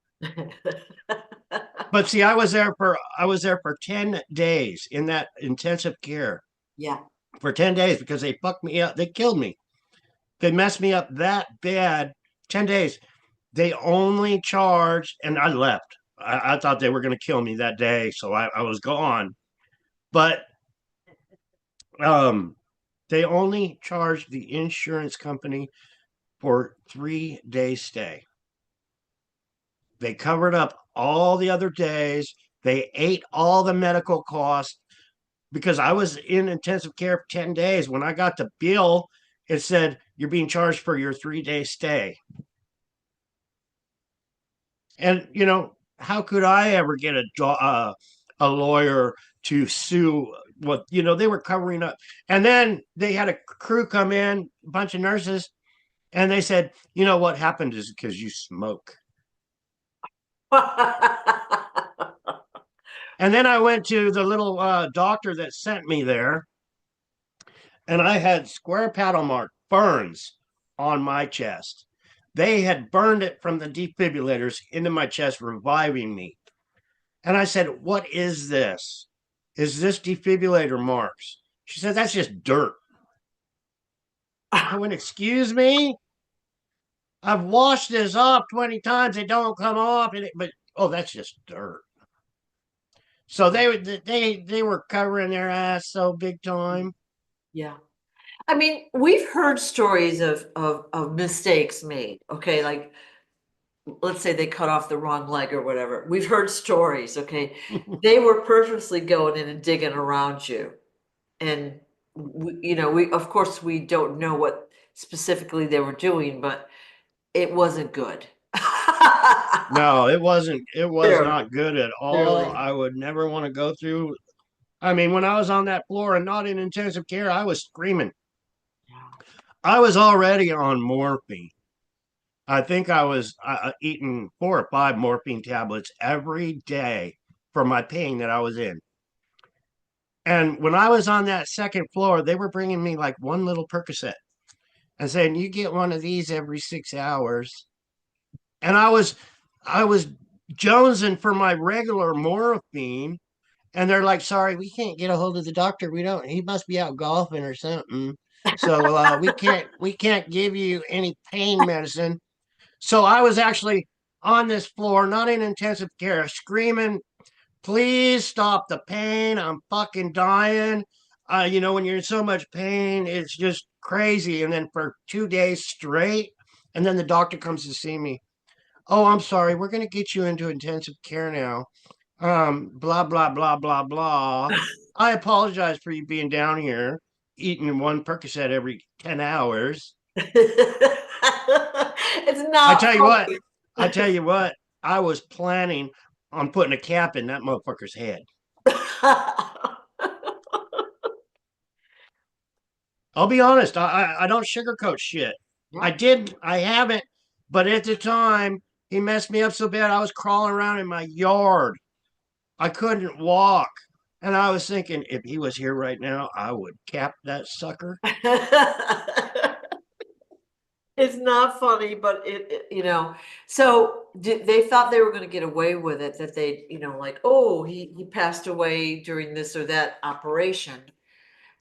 But see, I was there for 10 days in that intensive care Yeah. for 10 days because they fucked me up. They killed me. They messed me up that bad. 10 days. They only charged, and I left. I thought they were going to kill me that day. So I was gone. But um, they only charged the insurance company for 3 days stay. They covered up all the other days. They ate all the medical costs because I was in intensive care for 10 days. When I got the bill, it said, "You're being charged for your 3 day stay." And, how could I ever get a lawyer to sue? What, they were covering up. And then they had a crew come in, a bunch of nurses, and they said, "What happened is because you smoke." And then I went to the little doctor that sent me there, and I had square paddle mark burns on my chest. They had burned it from the defibrillators into my chest, reviving me. And I said, "What is this? Is this defibrillator marks?" She said, "That's just dirt." I went, "Excuse me? I've washed this off 20 times. It don't come off. But, oh, that's just dirt." So they were covering their ass so big time. Yeah. I mean, we've heard stories of mistakes made. Okay, like let's say they cut off the wrong leg or whatever. We've heard stories, okay? They were purposely going in and digging around you. And we of course we don't know what specifically they were doing, but it wasn't good. No, it wasn't. It was Clearly, not good at all. clearly. I would never want to go through. I mean, when I was on that floor and not in intensive care, I was screaming. I was already on morphine. I think I was eating 4 or 5 morphine tablets every day for my pain that I was in. And when I was on that second floor, they were bringing me like one little Percocet and saying, "You get one of these every 6 hours." And I was jonesing for my regular morphine. And they're like, "Sorry, we can't get a hold of the doctor. We don't, he must be out golfing or something. So we can't give you any pain medicine." So I was actually on this floor, not in intensive care, screaming, "Please stop the pain. I'm fucking dying." When you're in so much pain, it's just crazy. And then for 2 days straight, and then the doctor comes to see me. "Oh, I'm sorry. We're going to get you into intensive care now. Blah, blah, blah, blah, blah. I apologize for you being down here eating one Percocet every 10 hours. It's I not tell you what, funny. I tell you what, I was planning on putting a cap in that motherfucker's head. I'll be honest, I don't sugarcoat shit. Yeah. I haven't, but at the time, he messed me up so bad, I was crawling around in my yard. I couldn't walk. And I was thinking, if he was here right now, I would cap that sucker. It's not funny, but so they thought they were going to get away with it, that they, like, oh, he passed away during this or that operation.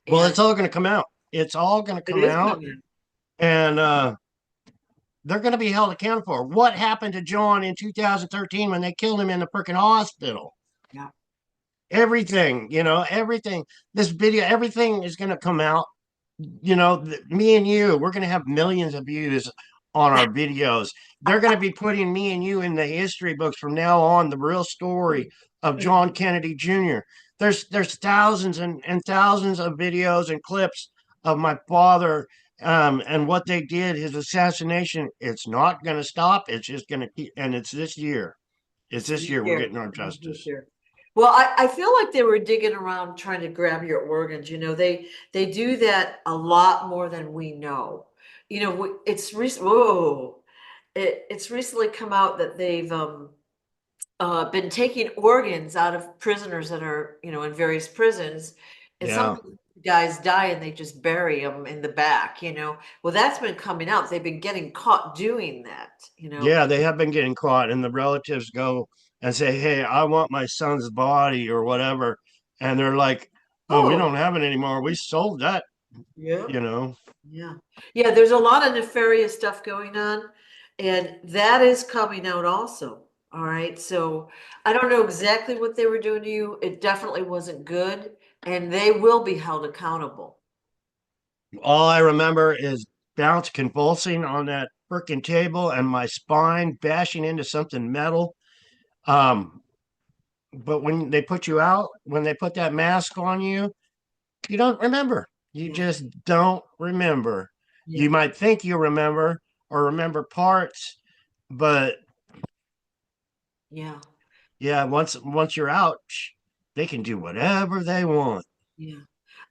Well, And it's all going to come out. It's all going to it come is out, coming. and they're going to be held accountable for what happened to John in 2013 when they killed him in the freaking hospital. Yeah. Everything, everything. This video, everything is going to come out. Me and you, we're going to have millions of views on our videos. They're going to be putting me and you in the history books from now on, the real story of John Kennedy Jr. There's thousands and thousands of videos and clips of my father, and what they did, his assassination. It's not going to stop. It's just going to keep, and it's this year. It's It's this this year we're year. getting our It's this justice. year. Well, I feel like they were digging around trying to grab your organs. They do that a lot more than we know. It's recently come out that they've been taking organs out of prisoners that are, in various prisons, and Yeah. some guys die and they just bury them in the back. Well, that's been coming out. They've been getting caught doing that. Yeah, they have been getting caught, and the relatives go and say, "Hey, I want my son's body or whatever." And they're like, "Oh, we Oh, don't have it anymore. We sold that, yeah. you know." Yeah. Yeah, there's a lot of nefarious stuff going on, and that is coming out also. All right. So I don't know exactly what they were doing to you. It definitely wasn't good, and they will be held accountable. All I remember is bounce convulsing on that freaking table and my spine bashing into something metal. Um, but when they put you out, when they put that mask on you, you don't remember. You Yeah. just don't remember. Yeah. You might think you remember or remember parts, but Yeah. yeah, once you're out, they can do whatever they want. Yeah.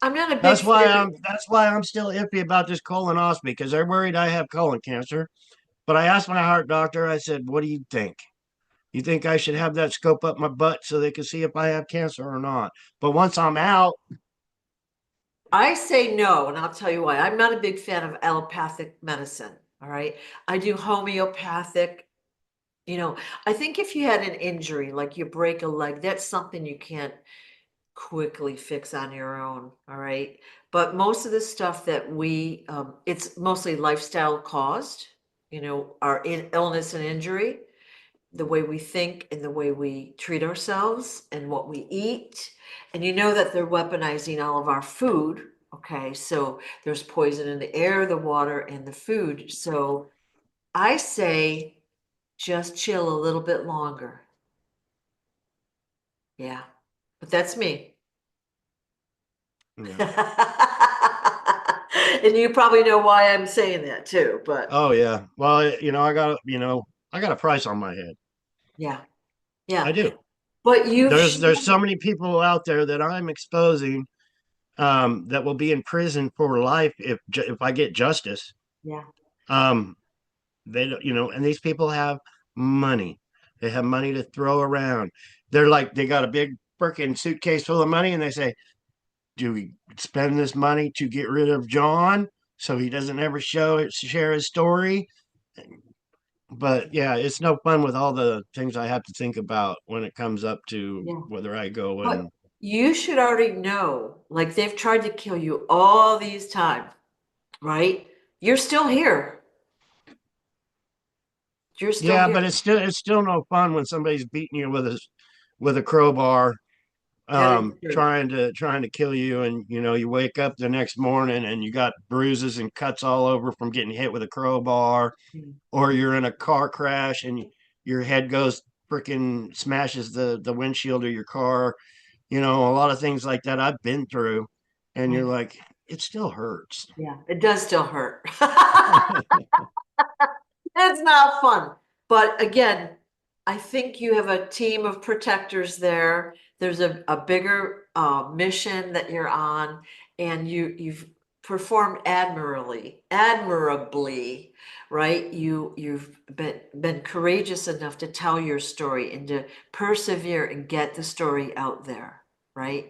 I'm not a big That's why fan. I'm still iffy about this colonoscopy because they're worried I have colon cancer. But I asked my heart doctor, I said, "What do you think? You think I should have that scope up my butt so they can see if I have cancer or not?" But once I'm out, I say no, and I'll tell you why. I'm not a big fan of allopathic medicine. All right. I do homeopathic. You know, I think if you had an injury, like you break a leg, that's something you can't quickly fix on your own. All right. But most of the stuff that it's mostly lifestyle caused, our illness and injury, the way we think and the way we treat ourselves and what we eat. And you know that they're weaponizing all of our food. Okay. So there's poison in the air, the water, and the food. So I say just chill a little bit longer. Yeah. But that's me. Yeah. And you probably know why I'm saying that too, but Oh yeah. Well, I got a price on my head. yeah, I yeah. do. But you've There's shown, so many people out there that I'm exposing that will be in prison for life if I get justice. yeah, Um, they don't, and these people have money. They have money to throw around. They're like they got a big freaking suitcase full of money, and they say, "Do we spend this money to get rid of John so he doesn't ever share his story?" But yeah, it's no fun with all the things I have to think about when it comes up to yeah. whether I go But and you should already know, like they've tried to kill you all these times, right? You're still here. You're still yeah, here. but it's still no fun when somebody's beating you with a crowbar, That is true. trying to kill you, and you wake up the next morning and you got bruises and cuts all over from getting hit with a crowbar, Mm. or you're in a car crash and your head goes freaking smashes the windshield of your car. A lot of things like that I've been through, and you're Right. like, it still hurts. Yeah, it does still hurt. It's not fun. But again, I think you have a team of protectors there. There's a bigger mission that you're on, and you've performed admirably, right? You've been courageous enough to tell your story and to persevere and get the story out there, right?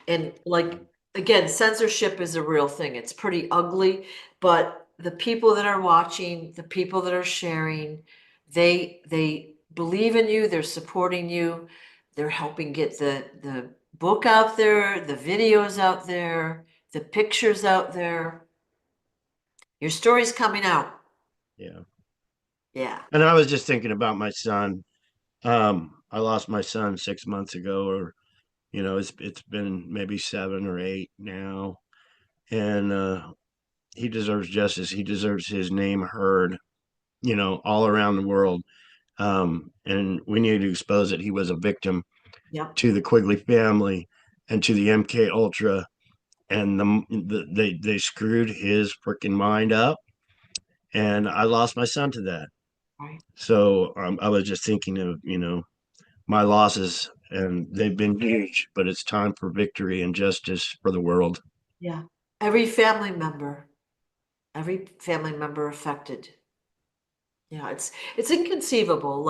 And like again, censorship is a real thing. It's pretty ugly, but the people that are watching, the people that are sharing, they believe in you, they're supporting you, they're helping get the book out there, the videos out there, the pictures out there. Your story's coming out. Yeah. Yeah. And I was just thinking about my son. I lost my son 6 months ago, or it's been maybe 7 or 8 now, and he deserves justice. He deserves his name heard, all around the world. And we need to expose that he was a victim Yep. to the Quigley family and to the MK Ultra, and they screwed his freaking mind up, and I lost my son to that. Right. So I was just thinking of my losses, and they've been huge, but it's time for victory and justice for the world. Yeah. Every family member affected. Yeah, it's inconceivable.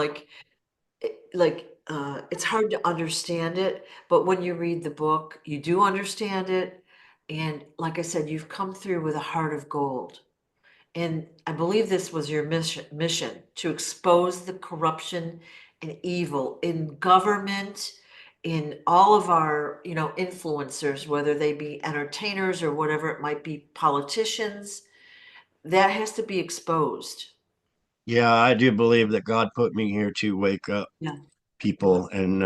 It's hard to understand it, but when you read the book, you do understand it. And like I said, you've come through with a heart of gold. And I believe this was your mission to expose the corruption and evil in government, in all of our, influencers, whether they be entertainers or whatever it might be, politicians, that has to be exposed. Yeah, I do believe that God put me here to wake up Yeah. people and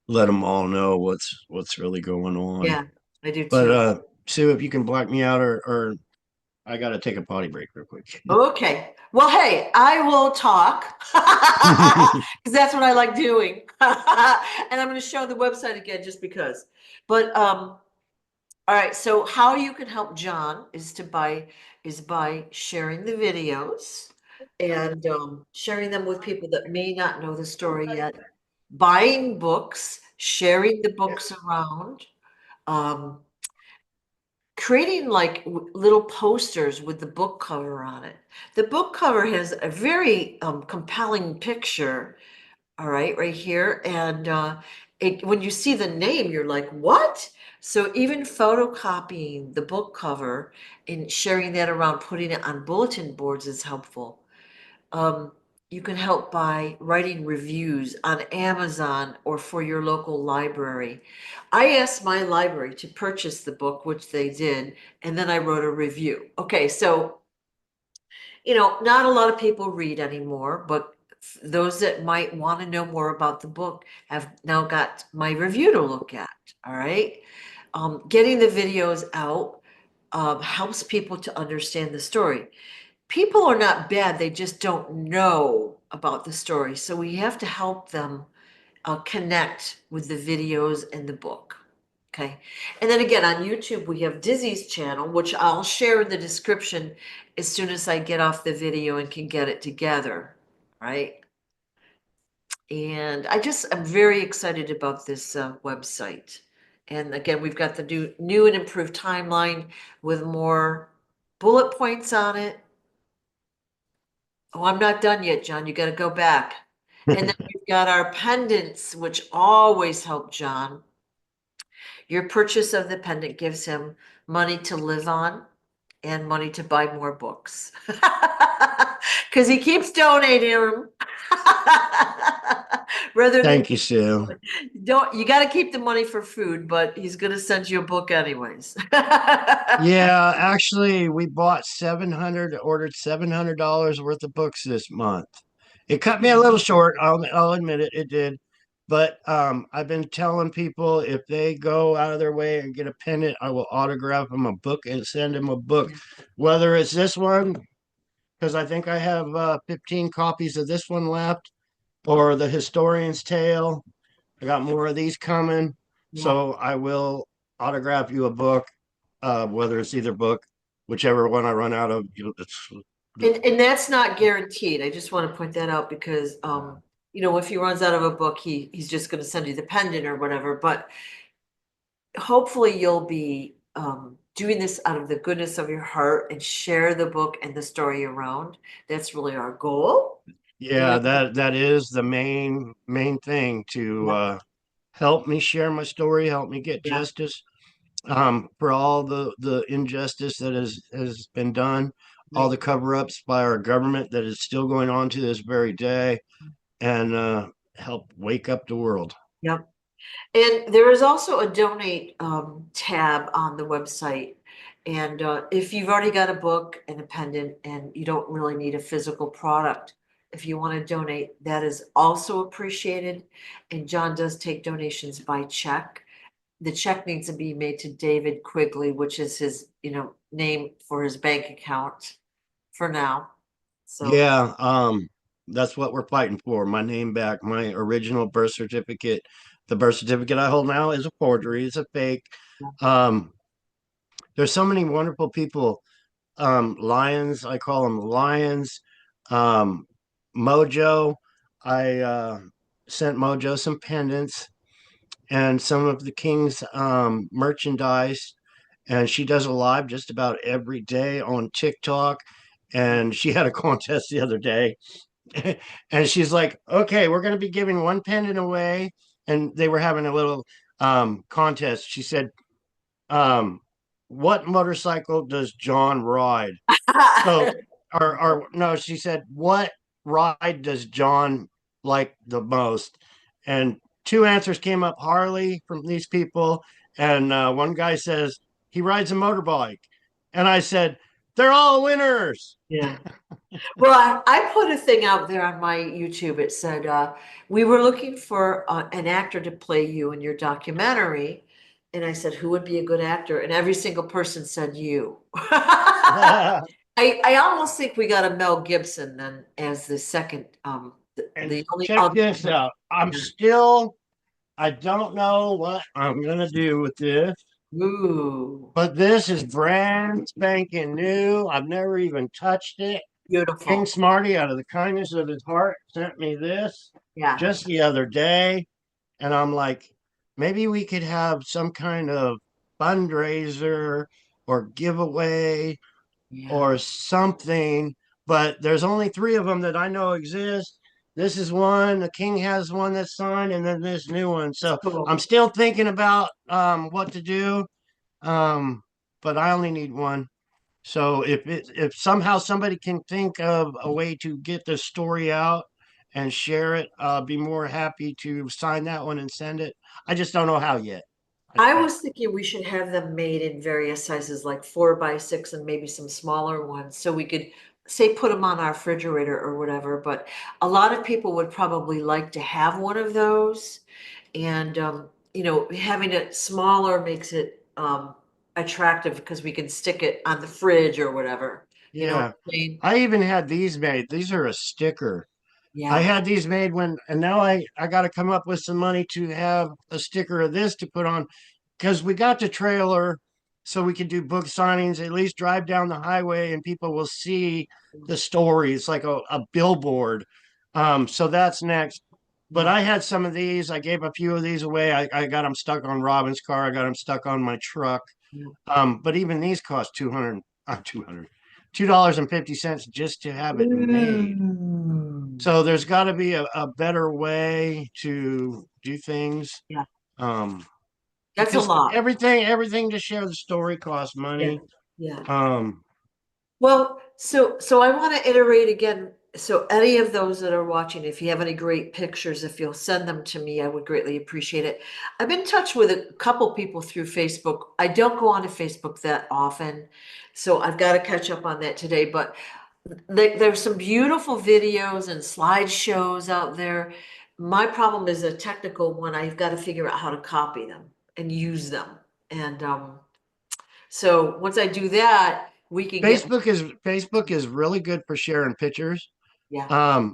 let them all know what's really going on. Yeah, I do But too. Sue, if you can black me out, or I got to take a potty break real quick. Okay. Well, hey, I will talk because that's what I like doing. And I'm going to show the website again just because. But all right, so how you can help John is by sharing the videos and sharing them with people that may not know the story yet, buying books, sharing the books around. Um, creating like little posters with the book cover on it. The book cover has a very compelling picture, all right here. And when you see the name, you're like, what? So even photocopying the book cover and sharing that around, putting it on bulletin boards is helpful. Um, you can help by writing reviews on Amazon or for your local library. I asked my library to purchase the book, which they did, and then I wrote a review. Okay, so, not a lot of people read anymore, but those that might want to know more about the book have now got my review to look at. All right. Getting the videos out helps people to understand the story. People are not bad, they just don't know about the story. So we have to help them connect with the videos and the book. Okay. And then again, on YouTube, we have Dizzy's channel, which I'll share in the description as soon as I get off the video and can get it together. Right. And I'm very excited about this website. And again, we've got the new and improved timeline with more bullet points on it. Oh, I'm not done yet, John. You got to go back. And then we've got our pendants, which always help John. Your purchase of the pendant gives him money to live on and money to buy more books. Because he keeps donating them. Rather than Thank you, Sue. don't you got to keep the money for food, but he's going to send you a book anyways. Yeah, actually, we bought ordered $700 worth of books this month. It cut me a little short. I'll admit it, it did. But I've been telling people if they go out of their way and get a pendant, I will autograph them a book and send them a book. Whether it's this one, because I think I have 15 copies of this one left, or the Historian's Tale. I got more of these coming. Yeah. So I will autograph you a book, whether it's either book, whichever one I run out of. And that's not guaranteed. I just want to point that out because if he runs out of a book, he's just going to send you the pendant or whatever. But hopefully you'll be doing this out of the goodness of your heart and share the book and the story around. That's really our goal. Yeah, And that is the main thing to yeah, help me share my story, help me get yeah, justice for all the injustice that has been done, all right. the cover-ups by our government that is still going on to this very day, and help wake up the world. Yep. And there is also a donate tab on the website. And if you've already got a book and a pendant and you don't really need a physical product, if you want to donate, that is also appreciated. And John does take donations by check. The check needs to be made to David Quigley, which is his, name for his bank account for now. So, Yeah, that's what we're fighting for. My name back, my original birth certificate. The birth certificate I hold now is a forgery, it's a fake. yeah. Um, there's so many wonderful people. Lions, I call them lions. Um, Mojo, I sent Mojo some pendants and some of the King's merchandise. And she does a live just about every day on TikTok. And she had a contest the other day. And she's like, okay, we're going to be giving one pendant away. And they were having a little contest. She said, um, what motorcycle does John ride? So, or no, she said, what ride does John like the most? And two answers came up: Harley from these people, and one guy says he rides a motorbike, and I said they're all winners. Yeah. Well, I put a thing out there on my YouTube. It said, we were looking for an actor to play you in your documentary. And I said, who would be a good actor? And every single person said you. I almost think we got a Mel Gibson then as the second, And the only check other. this out. I don't know what I'm gonna do with this. Ooh, But this is brand spanking new. I've never even touched it. King beautiful. Smarty, out of the kindness of his heart, sent me this Yeah, just the other day. And I'm like, maybe we could have some kind of fundraiser or giveaway yeah. or something. But there's only three of them that I know exist. This is one. The King has one that's signed, and then this new one. That's So cool. I'm still thinking about what to do. Um, but I only need one. So if somehow somebody can think of a way to get the story out and share it, I'll be more happy to sign that one and send it. I just don't know how yet. I was thinking we should have them made in various sizes, like 4x6 and maybe some smaller ones, so we could say put them on our refrigerator or whatever. But a lot of people would probably like to have one of those, and having it smaller makes it attractive because we can stick it on the fridge or whatever. You know what Yeah. I'm saying? I even had these made. These are a sticker. I Yeah. had these made and now I got to come up with some money to have a sticker of this to put on. because we got the trailer so we could do book signings, at least drive down the highway and people will see the story. It's like a billboard. So that's next. But Yeah. I had some of these. I gave a few of these away. I got them stuck on Robin's car. I got them stuck on my truck. Yeah. But even these cost 200, $2.50 just to have it made. Mm. So there's got to be a better way to do things. Yeah. Um, That's a because lot. everything to share the story costs Yeah. money. Yeah. Um, Well, so I want to iterate again. So any of those that are watching, if you have any great pictures, if you'll send them to me, I would greatly appreciate it. I'm in touch with a couple people through Facebook. I don't go onto Facebook that often, so I've got to catch up on that today. But there's some beautiful videos and slideshows out there. My problem is a technical one. I've got to figure out how to copy them and use them. And so once I do that, we can get, Facebook is really good for sharing pictures. yeah.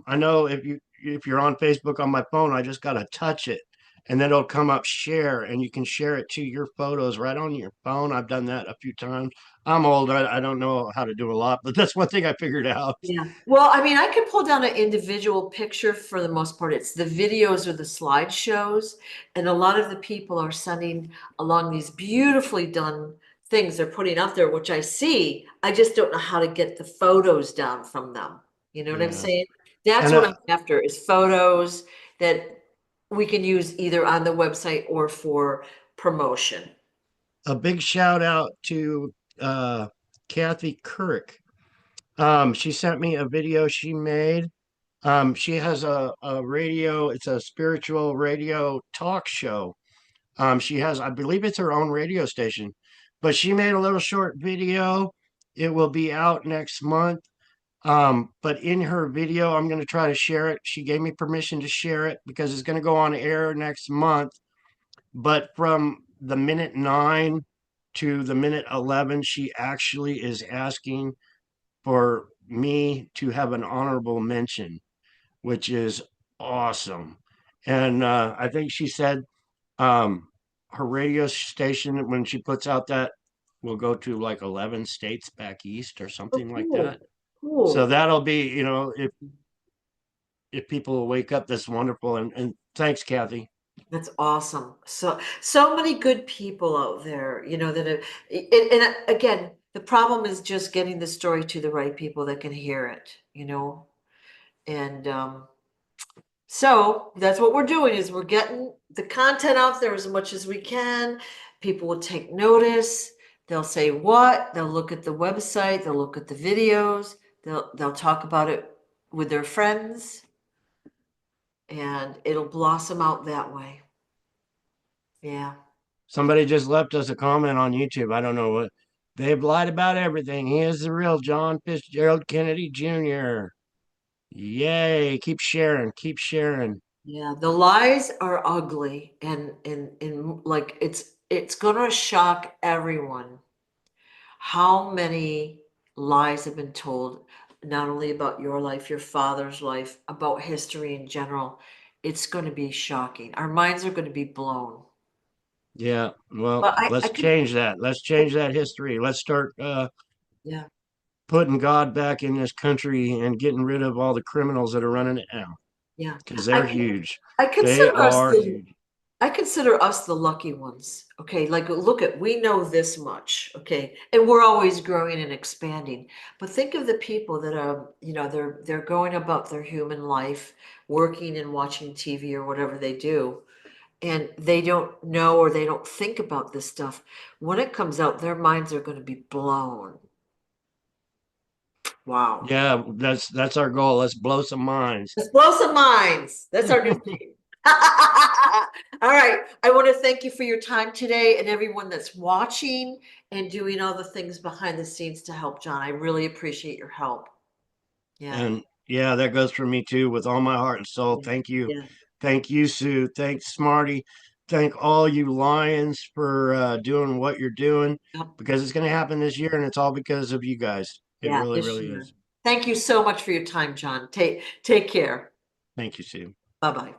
I know if you're on Facebook on my phone, I just gotta touch it and then it'll come up share and you can share it to your photos right on your phone. I've done that a few times. I'm old. I don't know how to do a lot, but that's one thing I figured out. Yeah. Well, I mean, I can pull down an individual picture for the most part. It's the videos or the slideshows. And a lot of the people are sending along these beautifully done things they're putting out there, which I see. I just don't know how to get the photos down from them. You know what I'm Yeah. saying? That's And what I'm after is photos that we can use either on the website or for promotion. a big shout out to Kathy Kirk. She sent me a video she made. She has a radio, it's a spiritual radio talk show. She has, I believe it's her own radio station, but she made a little short video. It will be out next month. But in her video, I'm going to try to share it. She gave me permission to share it because it's going to go on air next month. But from the minute 9 to the minute 11, she actually is asking for me to have an honorable mention, which is awesome. And I think she said um, her radio station, when she puts out that, will go to like 11 states back east or Oh, something like cool. that. So Cool. that'll be, if people will wake up, that's wonderful. And thanks, Kathy. That's awesome. So many good people out there, that have, and again, the problem is just getting the story to the right people that can hear it. And so that's what we're doing is we're getting the content out there as much as we can. People will take notice. They'll say what? They'll look at the website, they'll look at the videos, they'll talk about it with their friends, and it'll blossom out that way. Yeah. Somebody just left us a comment on YouTube. I don't know what they've lied about everything. He is the real John Fitzgerald Kennedy Jr. Yay. Keep sharing. Keep sharing. Yeah, the lies are ugly and like it's gonna shock everyone how many lies have been told, not only about your life, your father's life, about history in general. It's going to be shocking. Our minds are going to be blown. Yeah. Well, But I let's could, change that. Let's change that history. Let's start yeah, putting God back in this country and getting rid of all the criminals that are running it now yeah. because I they're can- huge. I They consider us are the huge. I consider us the lucky ones. Okay, like look at we know this much, okay, and we're always growing and expanding. But think of the people that are, they're going about their human life, working and watching TV or whatever they do, and they don't know or they don't think about this stuff. When it comes out, their minds are going to be blown. Wow. Yeah, that's our goal. Let's blow some minds. Let's blow some minds. That's our new thing. All right. I want to thank you for your time today and everyone that's watching and doing all the things behind the scenes to help John. I really appreciate your help. Yeah. And yeah, that goes for me too, with all my heart and soul. Yeah. Thank you. Yeah. Thank you, Sue. Thanks, Smarty. Thank all you Lions for doing what you're doing Yep. because it's going to happen this year and it's all because of you guys. It Yeah. really, This really year. is. Thank you so much for your time, John. Take care. Thank you, Sue. Bye-bye.